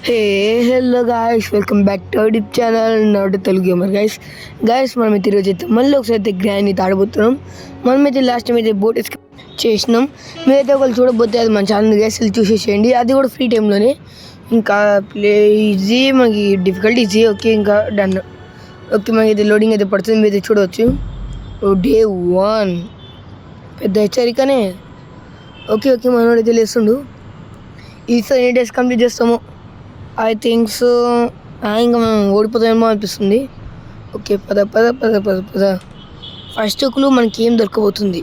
Hey hello guys, welcome back to our YouTube channel not Telugu gamer. Guys మనమైతే ఈరోజు అయితే మళ్ళీ ఒకసారి అయితే గ్రాండ్ అయితే ఆడబోతున్నాం. మనమైతే లాస్ట్ టైం అయితే బోట్ ఎస్కేప్ చేసినాం. మీరైతే ఒకళ్ళు చూడబోతే అది మన ఛానల్ గైస్ వెళ్ళి చూసేసేయండి, అది కూడా ఫ్రీ టైంలోనే. ఇంకా ప్లే ఈజీ, మనకి డిఫికల్ట్ ఈజీ. ఓకే, ఇంకా డన్. ఓకే, మనకైతే లోడింగ్ అయితే పడుతుంది, మీరైతే చూడవచ్చు. డే 1 పెద్ద హెచ్చరికనే. Okay okay, మనోడైతే లేస్తుండు. ఈసారి ఎన్ని డేస్ కంప్లీట్ చేస్తాము ఐ థింక్ సో. ఇంకా మనం ఓడిపోతామేమో అనిపిస్తుంది. ఓకే, పద పద పద పద పద. ఫస్ట్ క్లూ మనకి ఏం దొరకబోతుంది?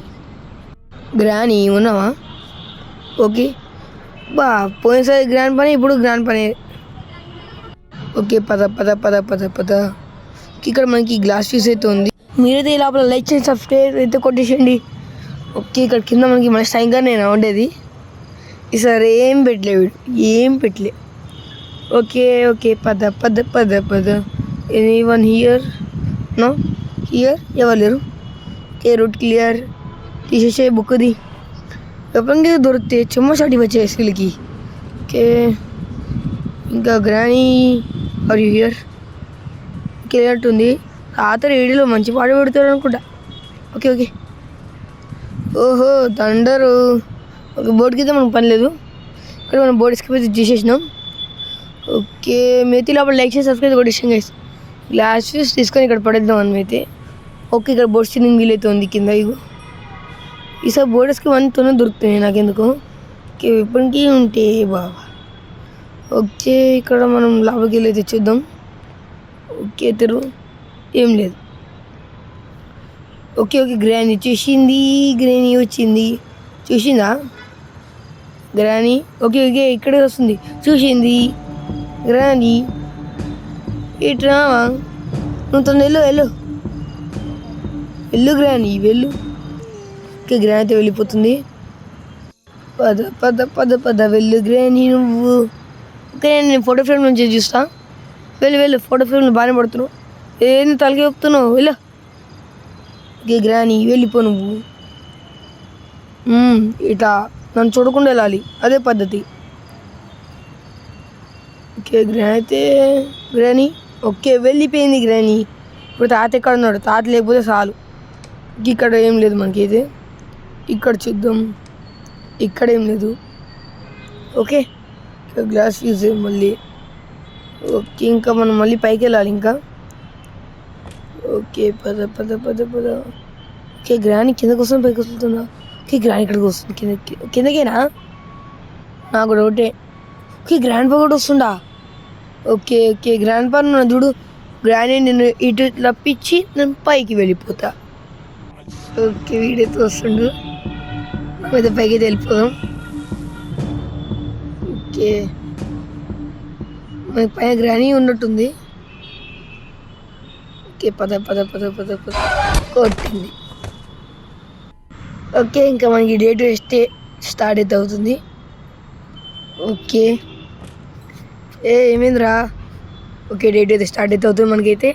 గ్రాని ఉన్నావా? ఓకే బా, పోయినసారి గ్రాండ్ పని, ఇప్పుడు గ్రాండ్ పని. ఓకే, పద పద పద పద పద. ఇక్కడ మనకి గ్లాస్ ఫీస్ అయితే ఉంది. మీరైతే ఈ లోపల లైక్ చేసి సబ్స్క్రైబ్ అయితే కొట్టేసేయండి. ఓకే, ఇక్కడ కింద మనకి మన స్టైన్గా నేను ఉండేది. ఈసారి ఏం పెట్టలే వీడు, ఏం పెట్టలే. ఓకే ఓకే, పద పద పద పద. Any one here? No here, ఎవరు లేరు. Okay, route clear. తీసేసే బుక్ది ఎప్పటికీ దొరికితే చెమ్మసాటి వచ్చే స్కిల్కి. ఓకే, ఇంకా granny are you here? Clear ఉంది. రాత్రి ఏడిలో మంచి పాట పెడతాడు అనుకుంటా. Okay okay. ఓహో థండరు. ఓకే, బోర్డుకి అయితే మనకు పని లేదు. ఇక్కడ మనం బోర్డు ఎస్కేప్ అయితే చేసేసినాం. ఓకే, మేతి లోపల లైక్ చేసి సబ్స్క్రైబ్ కొట్టేసాం గైస్. గ్లాస్ ఫీస్ తీసుకొని ఇక్కడ పడేద్దాం అని అయితే. ఓకే, ఇక్కడ బోర్డ్ స్టీరింగ్ వీల్ అయితే ఉంది కింద. ఇగో ఈసారి బోర్డ్ ఎస్కేప్ 1 దొరుకుతుంది నాకెందుకు. ఓకే, ఇప్పటికీ ఉంటే బాగా. ఓకే, ఇక్కడ మనం లోపలికి వెళ్ళి అయితే చూద్దాం. ఓకే, ఏం లేదు. ఓకే ఓకే, గ్రానీ చూసింది, గ్రానీ వచ్చింది. చూసిందా గ్రానీ? ఓకే ఓకే, ఇక్కడే వస్తుంది. చూసింది గ్రానీ. ఇట్రా, నువ్వు తను వెళ్ళు వెళ్ళు వెళ్ళు గ్రానీ, వెళ్ళు. ఓకే, గ్రానీ అయితే వెళ్ళిపోతుంది. పద పద పద పద, వెళ్ళు గ్రానీ నువ్వు. ఓకే, నేను ఫోటో ఫ్రేమ్ నుంచి చూస్తా. వెళ్ళు వెళ్ళు, ఫోటో ఫ్రేమ్లో బాగానే పడుతున్నావు. ఏంది తలకి చెప్తున్నావు? వెళ్ళు. ఓకే గ్రానీ, వెళ్ళిపో నువ్వు. ఇట్లా నన్ను చూడకుండా వెళ్ళాలి, అదే పద్ధతి. ఓకే, గ్రానీ ఓకే వెళ్ళిపోయింది గ్రానీ. ఇప్పుడు తాత ఎక్కడ ఉన్నాడు? తాత లేకపోతే చాలు. ఇక్కడ ఏం లేదు మనకైతే. ఇక్కడ చూద్దాం, ఇక్కడ ఏం లేదు. ఓకే, గ్లాస్ యూజ్ మళ్ళీ. ఓకే, ఇంకా మనం మళ్ళీ పైకి వెళ్ళాలి ఇంకా. ఓకే, పద పద పద పద. ఓకే, గ్రానీ కిందకి వస్తుంది, పైకి వస్తుందా? ఓకే, గ్రానీ ఇక్కడికి వస్తుంది, కిందకేనా? నాకు డౌటే. ఓకే, గ్రాండ్ పా కూడా వస్తుందా? ఓకే ఓకే, గ్రాండ్ పా నన్ను చూడు. గ్రానీ నేను ఇటు తప్పించి నేను పైకి వెళ్ళిపోతా. ఓకే, వీడైతే వస్తుండు, అయితే పైకి అయితే వెళ్ళిపోదాం. ఓకే, మనకి పైన గ్రానీ ఉన్నట్టుంది. ఓకే, పద పద పద పద పద. కొట్టింది. ఓకే, ఇంకా మనకి డే 2 స్టార్ట్ అయితే అవుతుంది. ఓకే, ఏమైందిరా? ఓకే, డే 2 అయితే స్టార్ట్ అయితే అవుతుంది మనకైతే.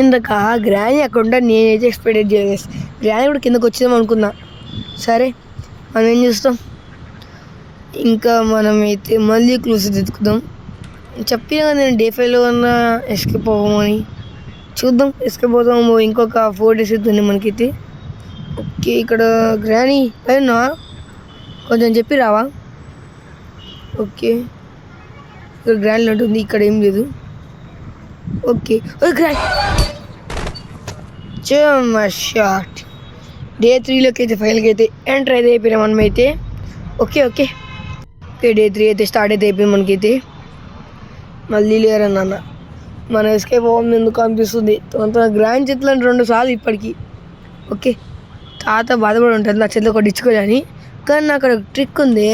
ఇందాక గ్రానీ అక్కడ ఉంటే నేనైతే ఎక్స్పెక్ట్ చేయలేదు. గ్రానీ కూడా కిందకు వచ్చేదాం అనుకున్నా. సరే, మనం ఏం చూస్తాం. ఇంకా మనమైతే మళ్ళీ క్లూస్ ఎత్తుకుదాం. చెప్పినా కదా నేను డే 5లో అన్నా ఎస్కేప్ అవ్వమని. చూద్దాం, ఎస్కేప్ అవుతాము. ఇంకొక 4 days అవుతుంది మనకైతే. ఓకే, ఇక్కడ గ్రానీ పైన కొంచెం చెప్పి రావా? ఓకే, ఇక్కడ గ్రానీ ఉంటుంది, ఇక్కడ ఏం లేదు. Okay, short. డే 3లోకి అయితే ఫైనల్కి అయితే ఎంటర్ అయితే అయిపోయినాం మనమైతే. ఓకే ఓకే ఓకే, డే 3 అయితే స్టార్ట్ అయితే అయిపోయింది మనకైతే. మళ్ళీ లేరన్న మనం ఎస్కేప్ అవ్వం ఎందుకు అనిపిస్తుంది. గ్రాండ్ చేతులు 2 సార్లు ఇప్పటికీ. ఓకే, తాత బాధపడి ఉంటుంది నా చేతిలో ఒకటి ఇచ్చుకోలేని, కానీ అక్కడ ట్రిక్ ఉంది.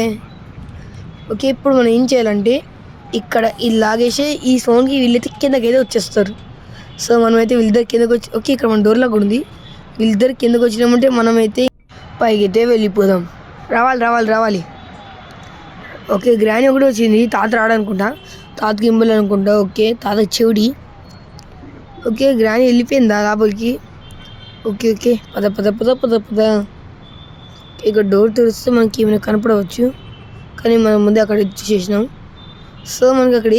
ఓకే, ఇప్పుడు మనం ఏం చేయాలంటే ఇక్కడ ఇది లాగేసి ఈ సౌండ్కి వీళ్ళైతే కిందకైతే వచ్చేస్తారు. సో మనమైతే వీళ్ళిద్దరు కిందకి వచ్చి, ఓకే ఇక్కడ మన డోర్లో కూడా ఉంది. వీళ్ళిద్దరు కిందకి వచ్చినామంటే మనమైతే పైకి అయితే వెళ్ళిపోదాం. రావాలి రావాలి రావాలి. ఓకే, గ్రానీ ఒకటి వచ్చింది, తాత రాడనుకుంటా, తాతకి ఇంబల్ అనుకుంటా. ఓకే, తాత చెవిడి. ఓకే, గ్రానీ వెళ్ళిపోయిందా లోపలికి? ఓకే ఓకే, పద పద పద పద పద. ఇక్కడ డోర్ తెరిస్తే మనకి ఏమైనా కనపడవచ్చు, కానీ మనం ముందే అక్కడ చూసేసినాం. సో మనకి అక్కడ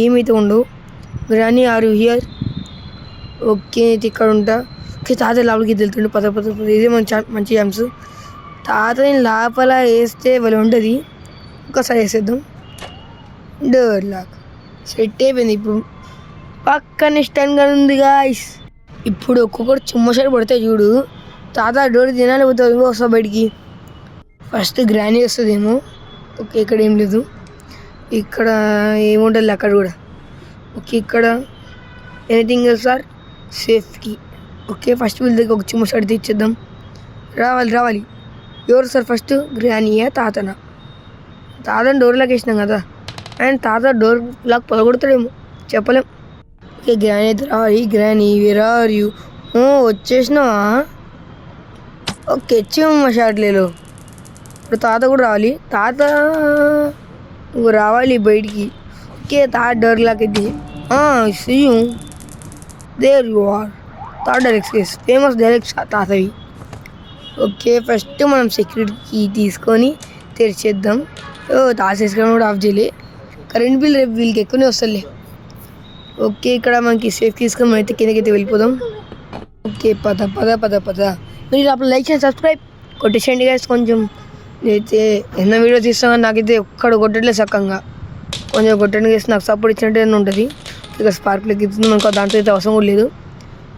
ఏమైతే ఉండవు. Granny are you here? Okay అయితే ఇక్కడ ఉంటా. ఓకే తాత లోపలికి వెళ్తుండే పద పద పద. ఇదే మంచి ఛాన్స్. తాతని లోపల వేస్తే వాళ్ళు ఉంటుంది. ఒకసారి వేసేద్దాం. డోర్ లాక్ సెట్ అయిపోయింది. ఇప్పుడు పక్కనే స్టన్ గా ఉంది గాయ్స్. ఇప్పుడు ఒక్కొక్కటి చుమ్మసారి పడతాయి చూడు. తాత డోర్ తినాలి పోతుంది వస్తా బయటికి. ఫస్ట్ గ్రానీ వస్తుందేమో. ఓకే ఇక్కడ ఏం లేదు. ఇక్కడ ఏముంటుంది అక్కడ కూడా. ఓకే ఇక్కడ ఎనీథింగ్ ఎల్స్ సార్ సేఫ్కి. ఓకే ఫస్ట్ వీళ్ళ దగ్గర ఒక చుమ్మసారి తెచ్చేద్దాం. రావాలి. ఎవరు సార్ ఫస్ట్? గ్రానీయా తాతనా? తాతని డోర్ లాక్ వేసినాం కదా, అండ్ తాత డోర్ లాక్ పొలగొడతాడేమో చెప్పలేం. ఓకే గ్రానీ అయితే రావాలి. Granny where are you? వచ్చేసినావా? ఓకే చిమ్మ షాట్లేలో. ఇప్పుడు తాత కూడా రావాలి. తాత నువ్వు రావాలి బయటికి. ఓకే తాత డోర్ లాక్ అయితే see you there you are. తాత డైరెక్ట్స్ ఫేమస్ డైరెక్ట్స్ తాతవి. ఓకే ఫస్ట్ మనం సెక్యూరిటీకి తీసుకొని తెరిచేద్దాం. తాత చేసుకొని కూడా ఆఫ్ చేయలే. కరెంట్ బిల్ రేపు వీళ్ళకి ఎక్కువనే వస్తలే. ఓకే ఇక్కడ మనకి సేఫ్ తీసుకొని అయితే కిందకైతే వెళ్ళిపోదాం. ఓకే పద పద పద పద. మీరు అప్పుడు లైక్ చేసి సబ్స్క్రైబ్ కొట్టేసేయండి గైస్. కొంచెం అయితే ఎన్నో వీడియో తీస్తాం కానీ నాకైతే ఒక్కడ కొట్టట్లేదు సక్కంగా. కొంచెం కొట్టండి గైస్, నాకు సపోర్ట్ ఇచ్చినట్టే ఉంటుంది. ఇక స్పార్క్లకి ఇస్తుంది మనకు, దాంట్లో అయితే అవసరం కూడా లేదు.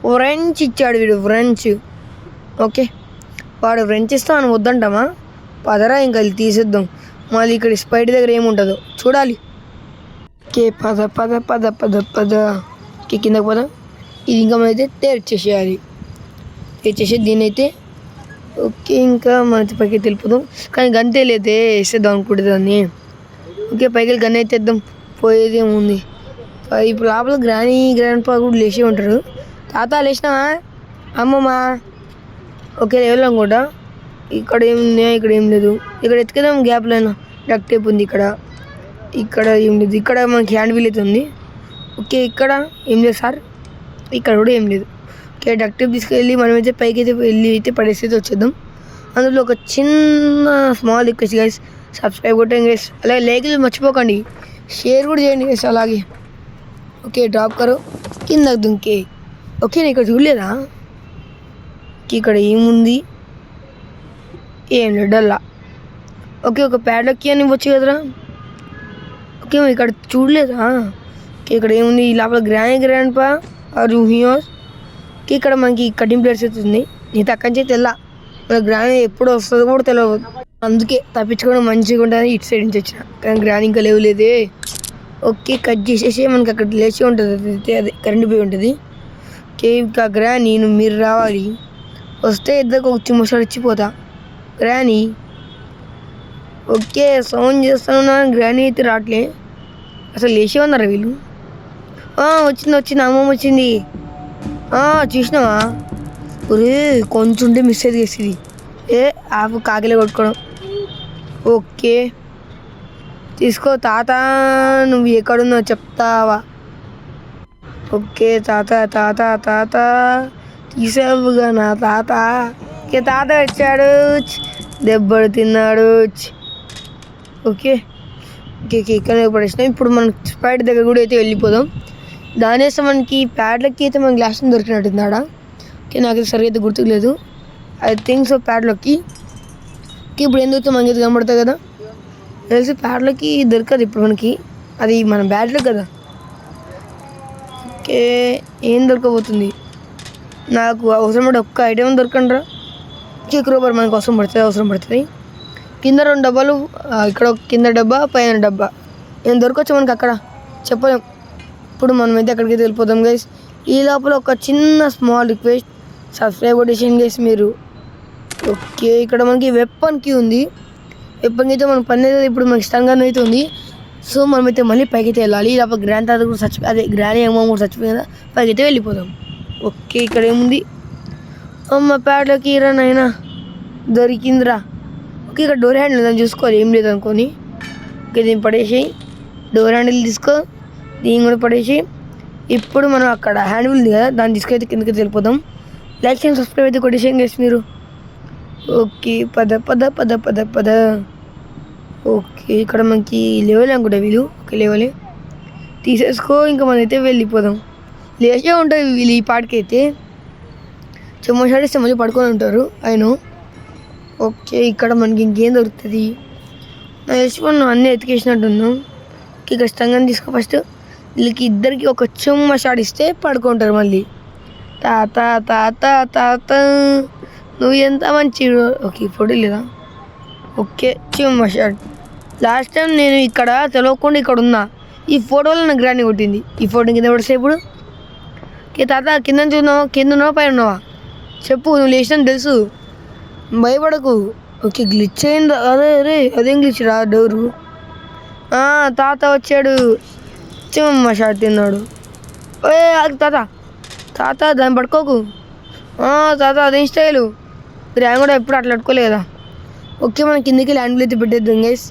ఫ్రెంచ్ ఇచ్చాడు వీడు, ఫ్రెంచ్. ఓకే వాడు ఫ్రెంచ్ ఇస్తా అని వద్దంటామా? పదరా ఇంకా తీసేద్దాం. మళ్ళీ ఇక్కడ స్పైడ్ దగ్గర ఏముంటుందో చూడాలి. ఓకే పద పద పద పద పద. ఓకే కిందకి పద. ఇది ఇంకా మనైతే తెరిచేసేయాలి. తెరిచేసేది దీన్ని అయితే. ఓకే ఇంకా మనైతే పైకి వెళ్ళిపోదాం. కానీ గంతే లేతే వేసేద్దాం అనుకుంటుంది దాన్ని. ఓకే పైకి వెళ్ళి గన్ అయితే వేద్దాం. పోయేది ఏముంది. ఇప్పుడు లోపల గ్రాండ్ పా కూడా లేచే ఉంటారు. తాత లేచినావా? అమ్మమ్మ ఓకే లెవెల్ అనుకుంటా. ఇక్కడ ఏం లేదు. ఇక్కడ ఎత్తుకేదాం గ్యాప్లో అయినా. డక్ టేప్ ఉంది ఇక్కడ ఏం లేదు. ఇక్కడ మనకి హ్యాండ్ వీల్ అయితే ఉంది. ఓకే ఇక్కడ ఏం లేదు సార్. ఇక్కడ కూడా ఏం లేదు. ఓకే డక్ టేప్ తీసుకెళ్ళి మనమైతే పైకి అయితే వెళ్ళి అయితే పడేసి వచ్చేద్దాం. అందులో ఒక చిన్న స్మాల్ రిక్వెస్ట్ గైస్, సబ్స్క్రైబ్ కొట్టండి గైస్. అలాగే లైక్లు మర్చిపోకండి, షేర్ కూడా చేయండి గైస్ అలాగే. ఓకే డ్రాప్ కరో కిందకు దుంకే. ఓకే నేను ఇక్కడ చూడలేదా? ఇక్కడ ఏముంది? ఏం లేదు డల్లా. ఓకే ఒక ప్యాడ్లకి అని ఇవ్వచ్చు కదరా. ఓకే ఇక్కడ చూడలేదా? ఓకే ఇక్కడ ఏముంది? ఈ లోపల గ్రాండ్ పా ఆర్ యూ హియర్? ఓకే ఇక్కడ మనకి కటింగ్ ప్లేట్స్ అవుతుంది. నేను తక్కువ నుంచి తెల్లా, మన గ్రాండ్ ఎప్పుడు వస్తుందో కూడా తెలియదు. అందుకే తప్పించుకోవడం మంచిగా ఉంటుంది. ఇటు సైడ్ నుంచి వచ్చిన కానీ గ్రాండ్ ఇంకా లేవులేదే. ఓకే కట్ చేసేసి మనకి అక్కడ లేచి ఉంటుంది, అదే కరెంట్ పోయి ఉంటుంది. ఓకే ఇంకా గ్రానీ మీరు రావాలి. వస్తే ఇద్దరికి ఒక చిమ్మసారి ఇచ్చిపోతా. గ్రానీ ఓకే సౌండ్ చేస్తాను. గ్రానీ అయితే రావట్లే. అసలు లేచి ఉన్నారా వీళ్ళు? వచ్చింది అమ్మమ్మ వచ్చింది. చూసినావా? ఒరే కొంచెం ఉంటే మిస్ అయితే చేసేది. ఆపు కాకిలే కొట్టుకోవడం. ఓకే తీసుకో తాత, నువ్వు ఎక్కడున్నా చెప్తావా? ఓకే తాత తీసావుగా నా తాత. ఓకే తాత వచ్చాడు, దెబ్బలు తిన్నాడు. ఓకే ఇక్కడ పడేసినాం. ఇప్పుడు మనం స్ప్రైట్ దగ్గర కూడా అయితే వెళ్ళిపోదాం. దానివేస్తే మనకి ప్యాడ్లకి అయితే మన గ్లాస్ దొరికినట్టుంది ఆడ. ఓకే నాకైతే సరిగ్గా అయితే గుర్తులేదు. ఐ థింక్ సో ప్యాడ్లకి. ఓకే ఇప్పుడు ఏం దొరుకుతుంది మనకి అయితే కనబడుతుంది కదా. తెలిసి ప్యాడ్లకి దొరకదు ఇప్పుడు మనకి, అది మన బ్యాడ్లో కదా. ఓకే ఏం దొరకబోతుంది? నాకు అవసరం పడే ఒక్క ఐటెం దొరకండి రా. ఓకే క్రోబర్ మనకు అవసరం పడుతుంది. కింద 2 డబ్బాలు, ఇక్కడ కింద డబ్బా పైన డబ్బా. ఏం దొరకవచ్చు మనకి అక్కడ చెప్పలేం. ఇప్పుడు మనమైతే అక్కడికైతే వెళ్ళిపోతాం గైస్. ఈ లోపల ఒక చిన్న స్మాల్ రిక్వెస్ట్, సబ్స్క్రైబ్ చేయండి గైస్ మీరు. ఓకే ఇక్కడ మనకి వెపన్ కీ ఉంది. వెపన్ అయితే మనం పని అయితే ఇప్పుడు మనకి స్టంగా అయితే ఉంది. సో మనమైతే మళ్ళీ పైకైతే వెళ్ళాలి. ఈ లోపల గ్రాండ్ తాత కూడా అదే గ్రాండ్ అమ్మ కూడా చచ్చిపోయింది కదా, పైకైతే వెళ్ళిపోదాం. ఓకే ఇక్కడ ఏముంది? అమ్మ ప్యాడ్లకి రా నాయనా దొరికిందిరా. ఓకే ఇక్కడ డోర్ హ్యాండిల్ దాన్ని చూసుకోవాలి, ఏం లేదు అనుకొని. ఓకే దీన్ని పడేసి డోర్ హ్యాండిల్ తీసుకో, దీన్ని కూడా పడేసి ఇప్పుడు మనం అక్కడ హ్యాండిల్ ఉంది కదా దాన్ని తీసుకైతే కిందకి వెళ్ళిపోదాం. లైక్ చేయండి, సబ్స్క్రైబ్ అయితే కొట్టేసేయండి గైస్ మీరు. ఓకే పద పద పద పద పద. ఓకే ఇక్కడ మనకి లెవెల్ అనుకుంటా వీళ్ళు ఓకే లెవెలే తీసేసుకో ఇంకా మనమైతే వెళ్ళిపోదాం లేచే ఉంటుంది వీళ్ళు ఈ పాటికైతే చెమ్మ షాడిస్తే మళ్ళీ పడుకొని ఉంటారు ఆయన ఓకే ఇక్కడ మనకి ఇంకేం దొరుకుతుంది నాకు తెలిసి మనం అన్నీ ఎతికేసినట్టున్నాం ఓకే ఖచ్చితంగా తీసుకో ఫస్ట్ వీళ్ళకి ఇద్దరికి ఒక చెమ్మ షాడిస్తే పడుకుంటారు మళ్ళీ తాత తాత తాత నువ్వు ఎంత మంచి ఓకే ఫోటో లేదా ఓకే చెమ్మ షాట్ లాస్ట్ టైం నేను ఇక్కడ తెలవకుండా ఇక్కడ ఉన్నా ఈ ఫోటోలో నాకు గ్రాండ్ కొట్టింది ఈ ఫోటో కింద పడితే ఇప్పుడు ఓకే తాత కింద చూస్తున్నావా కింద ఉన్నావా పైన ఉన్నావా చెప్పు నువ్వు లేచినా తెలుసు భయపడకు ఓకే గ్లిచ్ అయింది అదే అదేం గ్లిచ్ రా డోరు తాత వచ్చాడు చెమ్మ షాట్ తిన్నాడు అది తాత తాత దాన్ని పడుకోకు తాత అదేం స్టైలు గ్రాండ్ కూడా ఎప్పుడు అట్లా పట్టుకోలే కదా ఓకే మనం కిందకి ల్యాండ్ అయితే పెట్టేద్దాం గైస్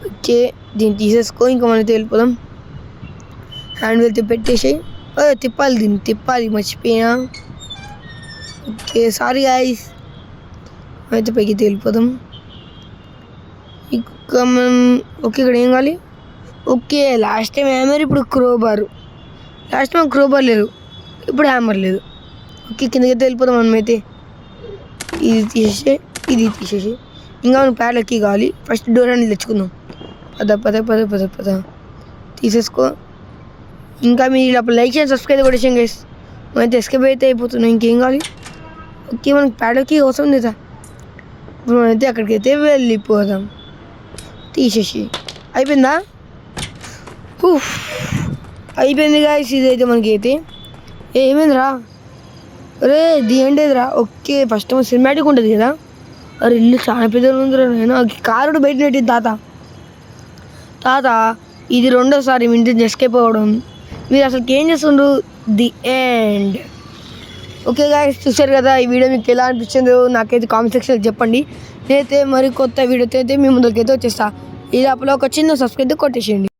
ఓకే దీన్ని తీసేసుకో ఇంకా మనం వెళ్ళిపోదాం హ్యాండ్ వెళ్తే పెట్టేసాయి తిప్పాలి దీన్ని తిప్పాలి మర్చిపోయినా ఓకే సారీ గైస్ అయితే పైకి వెళ్ళిపోదాం ఇక మనం ఓకే ఇక్కడ ఏం కావాలి ఓకే లాస్ట్ టైం హ్యామర్ ఇప్పుడు క్రోబార్ లాస్ట్ టైం క్రోబార్ లేదు ఇప్పుడు హ్యామర్ లేదు ఓకే కిందకైతే వెళ్ళిపోదాం మనమైతే ఇది తీసేసి ఇంకా మనం ప్యాడ్లకి కావాలి ఫస్ట్ డోర్ అనేది తెచ్చుకుందాం పద తీసేసుకో ఇంకా మీరు అప్పుడు లైక్ చేయండి సబ్స్క్రైబ్ కూడా చేయండి గైస్ మనమైతే ఎస్కేప్ అయితే అయిపోతున్నాం ఇంకేం కావాలి ఓకే మనకి ప్యాడ్లకి అవసరం లేదా ఇప్పుడు మనమైతే అక్కడికైతే వెళ్ళిపోదాం తీసేసి అయిపోయిందా అయిపోయింది గాయస్ ఇదైతే మనకి అయితే ఏమైందిరా అరే ది ఎండ్ ఏదిరా ఓకే ఫస్ట్ సినిమాటిక్ ఉంటుంది కదా అరే ఇల్లు చాలా పెద్దగా ఉందిరా నేను కారుడు బయట నెట్టింది తాత ఇది రెండోసారి మీ ఇంటి ఎస్కేప్ అవ్వడం మీరు అసలు ఏం చేస్తుండ్రు ది ఎండ్ ఓకే గాయస్ చూసారు కదా ఈ వీడియో మీకు ఎలా అనిపించిందో నాకైతే కామెంట్ సెక్షన్లో చెప్పండి నేనైతే మరి కొత్త వీడియోతో అయితే మీ ముందుకైతే వచ్చేస్తా ఈ లోపల ఒక చిన్న సబ్స్క్రైబ్ కొట్టేసేయండి